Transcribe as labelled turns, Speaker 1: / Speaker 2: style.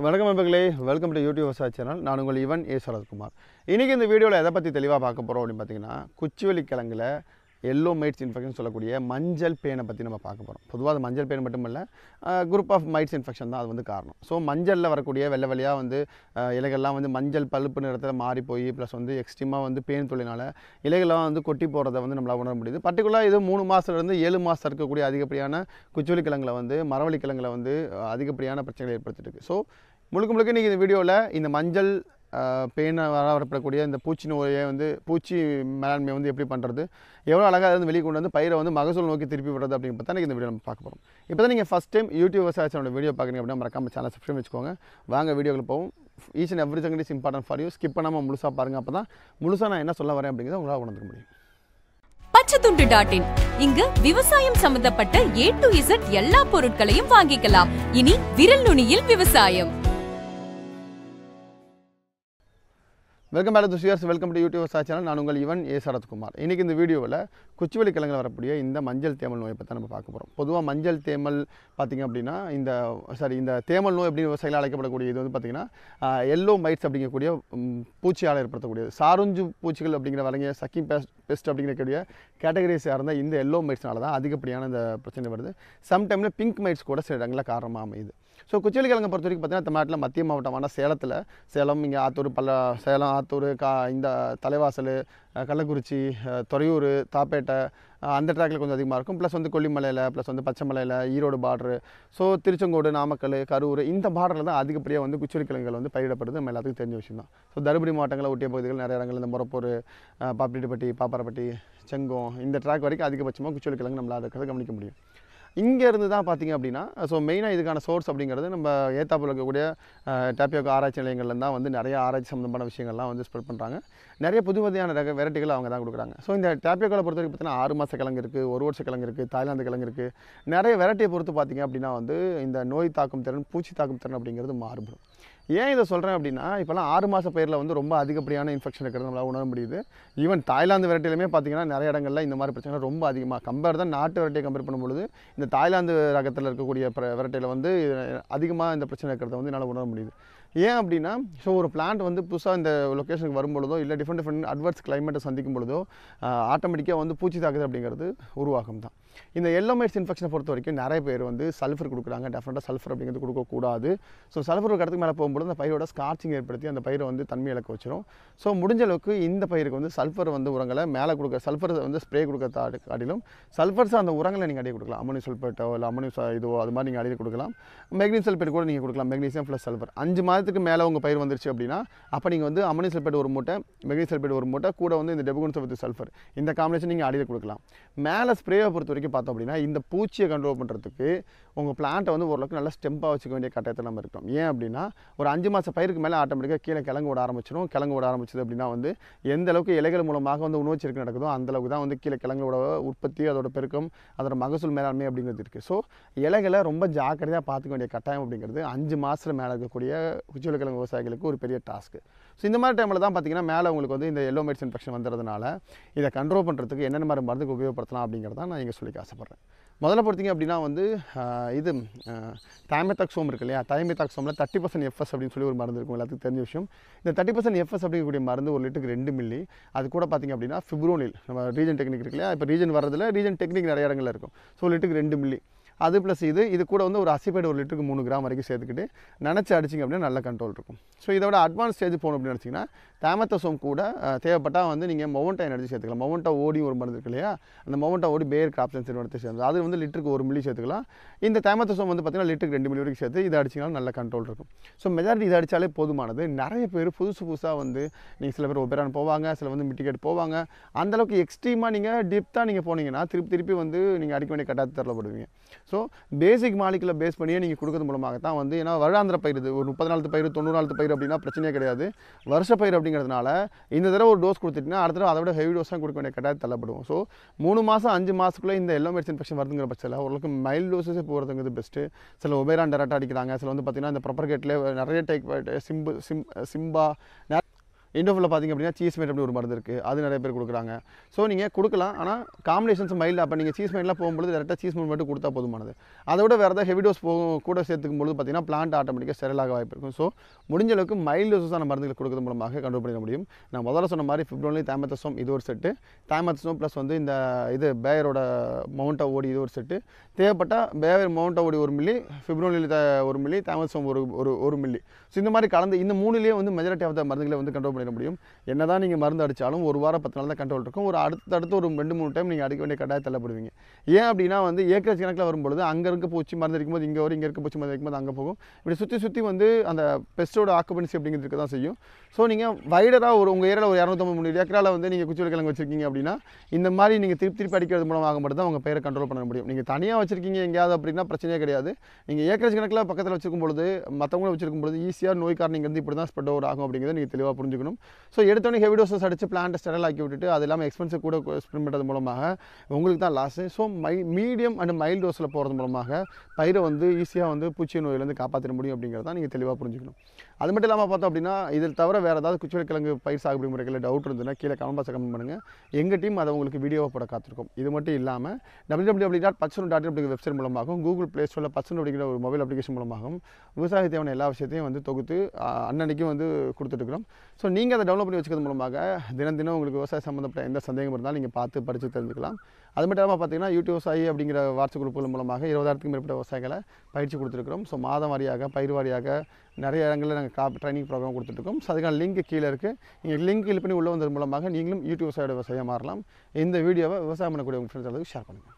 Speaker 1: வணக்கம் நண்பர்களே, welcome to YouTube விவசாய சேனல். நான் உங்கள் ஈவன் ஏ சரத்குமார். இன்றைக்கி இந்த வீடியோவில் எதை பற்றி தெளிவாக பார்க்க போகிறோம் அப்படின்னு பார்த்தீங்கன்னா, குச்சிவெளி கிழங்குல எல்லோ மைட்ஸ் இன்ஃபெக்ஷன் சொல்லக்கூடிய மஞ்சள் பேனை பற்றி நம்ம பார்க்க போகிறோம். பொதுவாக அது மஞ்சள் பேன் மட்டும் இல்லை, குரூப் ஆஃப் மைட்ஸ் இன்ஃபெக்ஷன் தான் அது வந்து காரணம். ஸோ மஞ்சளில் வரக்கூடிய வெள்ளை வெள்ளையாக வந்து இலைகள்லாம் வந்து மஞ்சள் பழுப்பு நிறத்தில் மாறி போய் ப்ளஸ் வந்து எக்ஸ்ட்ரீமாக வந்து பேன் தொழினால இலைகள்லாம் வந்து கொட்டி போகிறத வந்து நம்மளால் உணர முடியுது. பர்டிகுலராக இது 3 மாதத்துலேருந்து 7 மாதம் இருக்கக்கூடிய அதிகப்படியான குச்சிவெளி கிழங்குல வந்து மரவள்ளி கிழங்குல வந்து அதிகப்படியான பிரச்சனைகள் ஏற்படுத்திட்டு இருக்குது. ஸோ முழுக்க இன்றைக்கி இந்த வீடியோவில் இந்த மஞ்சள் பேனை வரப்படக்கூடிய இந்த பூச்சி நோயை வந்து பூச்சி மேலாண்மை வந்து எப்படி பண்ணுறது, எவ்வளோ அழகாக வந்து வெளியே கொண்டு வந்து பயிரை வந்து மகசூல் நோக்கி திருப்பி விடுறது அப்படின்னு பார்த்தா இந்த வீடியோ நம்ம பார்க்க போகிறோம். இப்போ தான் நீங்கள் ஃபஸ்ட் டைம் யூடியூப் விவசாயத்தோட வீடியோ பார்க்குறீங்க அப்படின்னா மறக்காம சேனல் சப்ஸ்கிரைப் வச்சுக்கோங்க. வாங்க வீடியோவில் போவோம். Each and every thing is important for you. Skip பண்ணாமல் முழுசாக பாருங்கள். அப்போ தான் முழுசாக நான் என்ன சொல்ல வரேன் அப்படிங்கிறத உங்களால் உணர்ந்துக்க முடியும்.
Speaker 2: பச்சைத்துண்டு.in இங்கு விவசாயம் சம்பந்தப்பட்ட A to Z எல்லா பொருட்களையும் வாங்கிக்கலாம். இனி விரல் நுனியில் விவசாயம்.
Speaker 1: Welcome back to viewers, welcome to YouTube விவசாய சேனல். நான் உங்கள் ஈவன் ஏ சரத்குமார். இன்றைக்கி இந்த வீடியோவில் குச்சிவெளி கிழங்குல வரக்கூடிய இந்த மஞ்சள் தேமல் நோயை பற்றி நம்ம பார்க்க போகிறோம். பொதுவாக மஞ்சள் தேமல் பார்த்திங்க அப்படின்னா இந்த தேமல் நோய் அப்படின்னு விவசாயிகள் அழைக்கப்படக்கூடிய இது வந்து பார்த்திங்கன்னா எல்லோ மைட்ஸ் அப்படிங்கக்கூடிய பூச்சியால் ஏற்படுத்தக்கூடியது. சாருஞ்சு பூச்சிகள் அப்படிங்கிற வரைங்க சக்கிங் பெஸ்ட் அப்படிங்கக்கூடிய கேட்டகரியை சார்ந்த இந்த எல்லோ மைட்ஸ்னால தான் அதிகப்படியான இந்த பிரச்சனை வருது. சம்டைமில் பிங்க் மைட்ஸ் கூட சில இடங்களில் காரணமாக அமையுது. ஸோ குச்சிவெளி கிழங்கை பொறுத்த வரைக்கும் பார்த்தீங்கன்னா தமிழ்நாட்டில் மத்திய மாவட்டமான சேலம், இங்கே ஆத்தூர், சேலம், ஆத்தூர், இந்த தலைவாசல், கள்ளக்குறிச்சி, துறையூர், தாப்பேட்டை அந்த ட்ராக்கில் கொஞ்சம் அதிகமாக இருக்கும். ப்ளஸ் வந்து கொல்லிமலையில், ப்ளஸ் வந்து பச்சைமலையில், ஈரோடு பார்டரு, ஸோ திருச்செங்கோடு, நாமக்கல், கரூர் இந்த பார்டரில் தான் அதிகப்படியாக வந்து குச்சிவெளி கிழங்குகள் வந்து பயிரிடப்படுது. நம்ம எல்லாத்துக்கும் தெரிஞ்ச விஷயம் தான். ஸோ தருமபுரி மாவட்டங்களில் ஒட்டிய பகுதிகள் நிறைய இடங்கள் இந்த முரப்பூர், பாப்பிரெட்டிப்பட்டி, பாப்பாரப்பட்டி, செங்கம் இந்த ட்ராக் வரைக்கும் அதிகபட்சமாக குச்சிவெளி கிழங்கு நம்மளால் இருக்கிறத கவனிக்க முடியும். இங்கேருந்து தான் பார்த்திங்க அப்படின்னா ஸோ மெயினாக இதுக்கான சோர்ஸ் அப்படிங்கிறது நம்ம ஏத்தாப்பில் இருக்கக்கூடிய டேப்பியோக்கா ஆராய்ச்சி நிலையங்கள்ல தான் வந்து நிறைய ஆராய்ச்சி சம்மந்தமான விஷயங்கள்லாம் வந்து ஸ்ப்ரெட் பண்ணுறாங்க. நிறைய புதுவதையான வெரைட்டிகள் அவங்க தான் கொடுக்குறாங்க. ஸோ இந்த டேப்பியோக்காவை பொறுத்த வரைக்கும் பார்த்தீங்கன்னா 6 மாத கிழங்கு இருக்குது, 1 வருஷ கிழங்கு இருக்குது, தாய்லாந்து கிழங்கு இருக்குது. நிறைய வெரைட்டியை பொறுத்து பார்த்திங்க அப்படின்னா வந்து இந்த நோய் தாக்கும் திறன், பூச்சி தாக்கும் திறன் அப்படிங்கிறது மாறுபடும். ஏன் இதை சொல்கிறேன் அப்படின்னா, இப்போலாம் 6 மாத பயிரில் வந்து ரொம்ப அதிகப்படியான இன்ஃபெக்ஷன் இருக்கிறது நம்மளால் உணர முடியுது. ஈவன் தாய்லாந்து வெரைட்டிலுமே பார்த்திங்கன்னா நிறைய இடங்களில் இந்த மாதிரி பிரச்சனை ரொம்ப அதிகமாக கம்பேர் தான் நாட்டு வெரைட்டியை கம்பேர் பண்ணும்பொழுது இந்த தாய்லாந்து ரகத்தில் இருக்கக்கூடிய வெரைட்டியில் வந்து அதிகமாக இந்த பிரச்சனை இருக்கிறத வந்து என்னால் உணர முடியுது. ஏன் அப்படின்னா, ஸோ ஒரு பிளான்ட் வந்து புதுசாக இந்த லொக்கேஷனுக்கு வரும்பொழுதோ இல்லை டிஃப்ரெண்ட் அட்வர்ஸ் கிளைமேட்டை சந்திக்கும் பொழுதோ ஆட்டோமேட்டிக்காக வந்து பூச்சி தாக்குதல் அப்படிங்கிறது உருவாகும் தான். இந்த எல்லோ மைட்ஸ் இன்ஃபெக்ஷனை பொறுத்த வரைக்கும் நிறைய பேர் வந்து சல்ஃபர் கொடுக்குறாங்க. டெஃபினட்டாக சல்ஃபர் அப்படிங்கிறது கொடுக்கக்கூடாது. ஸோ சல்ஃபர் ஒரு இடத்துக்கு மேலே போகும்போது அந்த பயிரோட ஸ்கார்ச்சிங் ஏற்படுத்தி அந்த பயிரை வந்து தன்மை இழக்க வச்சிடும். ஸோ முடிஞ்ச அளவுக்கு இந்த பயிருக்கு வந்து சல்ஃபர் வந்து உரங்களை மேலே சல்ஃபர் வந்து ஸ்ப்ரே கொடுக்க காட்டிலும் சல்ஃபர்ஸ் அந்த உரங்களை நீங்கள் அடியே கொடுக்கலாம். அமோனியம் சல்ஃபேட்டோ இல்லை அமோனியம் இதுவோ அது மாதிரி நீங்கள் அடியே கொடுக்கலாம். மெக்னீசியம் சல்ஃபேட் கூட நீங்கள் கொடுக்கலாம். மெக்னீசியம் ப்ளஸ் சல்ஃபர் 5 மாதத்துக்கு மேலே உங்கள் பயிர் வந்துருச்சு அப்படின்னா அப்போ நீங்கள் வந்து அமோனியம் சல்ஃபேட் ஒரு மூட்டை, மெக்னீசியம் சல்ஃபேட் ஒரு மூட்டை, கூட வந்து இந்த டெபுகோன்சோ வித் சல்ஃபர் இந்த காம்பினேஷன் நீங்கள் அடியில் கொடுக்கலாம். மேலே ஸ்ப்ரேவை பொறுத்த வரைக்கும் பார்த்தோம் அப்படின்னா இந்த பூச்சியை கண்ட்ரோல் பண்ணுறதுக்கு உங்கள் பிளான்ட்டை வந்து ஓரளவுக்கு நல்லா ஸ்டெம்பாக வச்சுக்க வேண்டிய கட்டாயத்தில் நம்ம இருக்கோம். ஏன் அப்படின்னா ஒரு 5 மாத பயிருக்கு மேலே ஆட்டோமேட்டிக்காக கீழே கிழங்கு விட ஆரம்பிச்சிடும். கிழங்கு விட ஆரம்பிச்சது அப்படின்னா வந்து எந்த அளவுக்கு இலைகள் மூலமாக வந்து உணவுச்சேர்க்கை நடக்குதோ அந்தளவுக்கு தான் வந்து கீழே கிழங்கோட உற்பத்தி, அதோட பெருக்கம், அதோட மகசூல் மேலாண்மை அப்படிங்கிறது இருக்குது. ஸோ இலைகளை ரொம்ப ஜாக்கிரதையாக பார்த்துக்க வேண்டிய கட்டாயம் அப்படிங்கிறது 5 மாதத்தில் மேலே இருக்கக்கூடிய குச்சிவெளி கிழங்கு விவசாயிகளுக்கு ஒரு பெரிய டாஸ்க்கு. ஸோ இந்த மாதிரி டைமில் தான் பார்த்திங்கன்னா மேலே உங்களுக்கு வந்து இந்த எல்லோ மைட்ஸ் இன்ஃபெக்ஷன் வந்துறதுனால இதை கண்ட்ரோல் பண்ணுறதுக்கு என்னென்ன மாதிரி மருந்துக்கு உபயோகப்படுத்தலாம் அப்படிங்கிறத நான் இங்கே சொல்லிக்க ஆசைப்பட்றேன். முதல்ல பார்த்திங்க அப்படின்னா வந்து இது டைமெத்தாக்சோம் இருக்கு இல்லையா, டைமெத்தாக்சோமில் 30% எஃப்எஸ் அப்படின்னு சொல்லி ஒரு மருந்து இருக்கும், எல்லாத்துக்கும் தெரிஞ்ச விஷயம். இந்த 30% எஃப்எஸ் அப்படிங்கக்கூடிய மருந்து 1 லிட்டருக்கு 2 மில்லி. அது கூட பார்த்திங்க அப்படின்னா ஃபிப்ரோனில், நம்ம ரீஜன் டெக்னிக் இருக்கு இல்லையா, இப்போ ரீஜன் வரதில் ரீஜன் டெக்னிக் நிறைய இடங்களில் இருக்கும். ஸோ 1 லிட்டருக்கு 2 மில்லி அது ப்ளஸ் இது கூட வந்து ஒரு அசிபேட் 1 லிட்டருக்கு 3 கிராம் வரைக்கும் சேர்த்துக்கிட்டு நினச்சி அடிச்சிங்க அப்படின்னா நல்ல கண்ட்ரோல் இருக்கும். ஸோ இதோட அட்வான்ஸ் ஸ்டேஜ் போகணும் அப்படின்னு நினச்சிங்கன்னா டைமெத்தாக்சோம் கூட தேவைப்பட்டால் வந்து நீங்கள் மொவெண்டா எனர்ஜி சேர்த்துக்கலாம். மொவெண்டா ஓடி ஒரு மருந்து இருக்கு இல்லையா, அந்த மொவெண்டா ஓடி பேர் கிராப்ஸ் நிறுவனத்தை சேர்ந்து அது வந்து லிட்டருக்கு 1 மில்லி சேர்த்துக்கலாம். இந்த டைமெத்தாக்சோம் வந்து பார்த்திங்கன்னா லிட்டருக்கு 2 மில்லி வரைக்கும் சேர்த்து இதை அடிச்சிங்கன்னா நல்ல கண்ட்ரோல் இருக்கும். ஸோ மெஜாரிட்டி இதை அடித்தாலே போதுமானது. நிறைய பேர் புதுசாக வந்து நீங்கள் சில பேர் ஒபேரான் போவாங்க, சில வந்து மிட்டிகேட் போவாங்க. அந்தளவுக்கு எக்ஸ்ட்ரீமாக நீங்கள் டீப்த்தாக நீங்கள் போனீங்கன்னா திருப்பி வந்து நீங்கள் அடிக்க வேண்டிய கட்டாயத்தை தரப்படுவீங்க. ஸோ பேசிக் மாலிகுலர் பேஸ் பண்ணியே நீங்கள் கொடுக்கறது மூலமாக தான் வந்து, ஏன்னா வருடாந்திர பயிர் இது ஒரு 30 நாள் பயிர் 90 நாள் பயிர் அப்படின்னா பிரச்சனையே கிடையாது. வருஷ பயிர் அப்படிங்கிறதுனால இந்த தடவை ஒரு டோஸ் கொடுத்துட்டிங்கன்னா அடுத்த தடவை அதை விட ஹெவி டோஸ் தான் கொடுக்க வேண்டிய கட்டாயத்தை தள்ளப்படுவோம். ஸோ 3 மாதம் 5 மாதத்துக்குள்ளே இந்த எல்லோ மைட்ஸ் இன்ஃபெக்ஷன் வருதுங்கிற பட்சத்தில் ஓரளவுக்கு மைல்டு டோஸஸே போகிறதுங்கிறது பெஸ்ட்டு. சில ஒபேரான் டேரக்டாக அடிக்கிறாங்க, சில வந்து பார்த்திங்கன்னா இந்த ப்ரொப்பர்கேட்டில் நிறைய டைப் சிம்பா இண்டோஃபில் பார்த்திங்க அப்படின்னா சீஸ் மைட் அப்படி ஒரு மருந்து இருக்குது, அது நிறைய பேர் கொடுக்குறாங்க. ஸோ நீங்கள் கொடுக்கலாம், ஆனால் காம்பினேஷன்ஸ் மைல்டு. அப்போ நீங்கள் சீஸ் மைட்லாம் போகும்போது டேரெக்டாக சீஸ் மைட் மட்டும் கொடுத்தா போதுமானது. அதை விட வேறு ஏதாவது ஹெவி டோஸ் கூட சேர்த்துக்கும் பொழுது பார்த்திங்கன்னா பிளான்ட் ஆட்டோமேட்டிக்காக ஸ்டெரலாக வாய்ப்பு இருக்கும். ஸோ முடிஞ்ச அளவுக்கு மைல்டு டோஸான மருந்துகள் கொடுக்கறது மூலமாக கண்ட்ரோல் பண்ணிட முடியும். நான் முதல்ல சொன்ன மாதிரி ஃபிப்ரோனில் தாமத்தசோம் இது ஒரு செட்டு, தாமத்தசோம் ப்ளஸ் வந்து இந்த இது பேயரோட மவுண்டா ஓடி இது ஒரு செட்டு, தேவைப்பட்டால் பேயர் மவுண்டா ஓடி 1 மில்லி, ஃபிப்ரோனில் 1 மில்லி, தாமத்தசோம் ஒரு மில்லி. ஸோ இந்த மாதிரி கலந்து இந்த 3லேயே வந்து மெஜாரிட்டி ஆஃப் த மருந்துகளை வந்து கண்ட்ரோல் பண்ணிட முடியும். என்ன தான் நீங்கள் மருந்து அடித்தாலும் 1 வாரம் 10 நாள் தான் கண்ட்ரோல் இருக்கும். ஒரு அடுத்தடுத்து ஒரு 2-3 டைம் நீங்கள் அடிக்க வேண்டிய கட்டாயம் தள்ளப்படுவீங்க. ஏன் அப்படின்னா வந்து ஏக்கர் கணக்கில் வரும்பொழுது அங்கே இருக்க பூச்சி மருந்து அடிக்கும்போது இங்கே வரும், இங்கே இருக்க பூச்சி மருந்து அடிக்கும்போது அங்கே போகும். இப்படி சுற்றி வந்து அந்த பெஸ்ட்டோட ஆக்குபென்சி அப்படிங்கிறது இருக்க தான் செய்யும். ஸோ நீங்கள் வைடராக உங்கள் ஏரியாவில் ஒரு 250-300 ஏக்கரால் வந்து நீங்கள் குச்சிவெளி கிழங்கு வச்சிருக்கீங்க அப்படின்னா இந்த மாதிரி நீங்கள் திருப்பி அடிக்கிறது மூலமாக மட்டும் தான் உங்கள் பயிரை கண்ட்ரோல் பண்ண முடியும். நீங்கள் தனியாக வச்சிருக்கீங்க எங்கேயாவது அப்படின்னா பிரச்சனையே கிடையாது. நீங்கள் ஏக்கர் கணக்கில் பக்கத்தில் வச்சிருக்கும் பொழுது மற்றவங்களும் வச்சிருக்கும் பொழுது ஈஸியாக நோய் காரணிங்கிறது இப்படி தான் ஸ்ப்ரெட் ஓவர் ஆகும் அப்படிங்கிறத நீங்கள் தெளிவாக புரிஞ்சுக்கணும். ஸோ எடுத்தோடனே ஹெவி டோசஸ் அடித்து பிளான்ட்டை ஸ்டெரல் ஆக்கி விட்டுட்டு அது இல்லாமல் எக்ஸ்பென்சிவ் கூட ஸ்ப்ரெட் பண்ணுறது மூலமாக உங்களுக்கு தான் loss. So medium and mild டோஸில் போகிறது மூலமாக பயிரை வந்து ஈஸியாக வந்து பூச்சி நோயிலேருந்து காப்பாற்ற முடியும் அப்படிங்கிறத நீங்கள் தெளிவாக புரிஞ்சுக்கணும். அது மட்டும் இல்லாமல் பார்த்தோம் அப்படின்னா இதில் தவிர வேறு ஏதாவது குச்சிவெளி கிழங்கு பயிர் சாகுபடி முறைகளில் டவுட் இருந்ததுன்னா கீழே கமெண்ட் பாக்ஸில் கமெண்ட் பண்ணுங்கள். எங்கள் டீம் அதை உங்களுக்கு வீடியோவை போட காத்திருக்கும். இது மட்டும் இல்லாமல் www.patsundu.in அப்படிங்கிற வெப்சைட் மூலமாகவும் கூகுள் ப்ளே ஸ்டோரில் பட்சன் அப்படிங்கிற ஒரு மொபைல் அப்ளிகேஷன் மூலமாகவும் விவசாய தேவையான எல்லா விஷயத்தையும் வந்து தொகுத்து அன்னன்னைக்கும் வந்து கொடுத்துட்ருக்குறோம். ஸோ நீங்கள் அதை டவுன்லோட் பண்ணி வச்சுக்கிறது மூலமாக தினம் உங்களுக்கு விவசாய சம்மந்தப்பட்ட எந்த சந்தேகம் இருந்தாலும் நீங்கள் பார்த்து படித்து தெரிஞ்சுக்கலாம். அது மட்டும் இல்லாமல் பார்த்தீங்கன்னா யூடியூப் விவசாயி அப்படிங்கிற வாட்ஸ்அப் குரூப்புகள் மூலமாக 20,000க்கும் மேற்பட்ட விவசாயிகளை பயிற்சி கொடுத்துருக்கிறோம். ஸோ மாதம் வாரியாக பயிர் வாரியாக நிறைய இடங்களில் நாங்கள் ட்ரைனிங் ப்ரோக்ராம் கொடுத்துட்ருக்கோம். ஸோ அதுக்கான லிங்க் கீழே இருக்குது. நீங்கள் லிங்க் கிளிக் பண்ணி உள்ளே வந்தது மூலமாக நீங்களும் யூடியூப் விவசாயியோட விவசாயம் மாறலாம். இந்த வீடியோவை விவசாயம் பண்ணக்கூடிய உங்கள் ஃப்ரெண்ட்ஸ் அளவுக்கு ஷேர் பண்ணுங்கள்.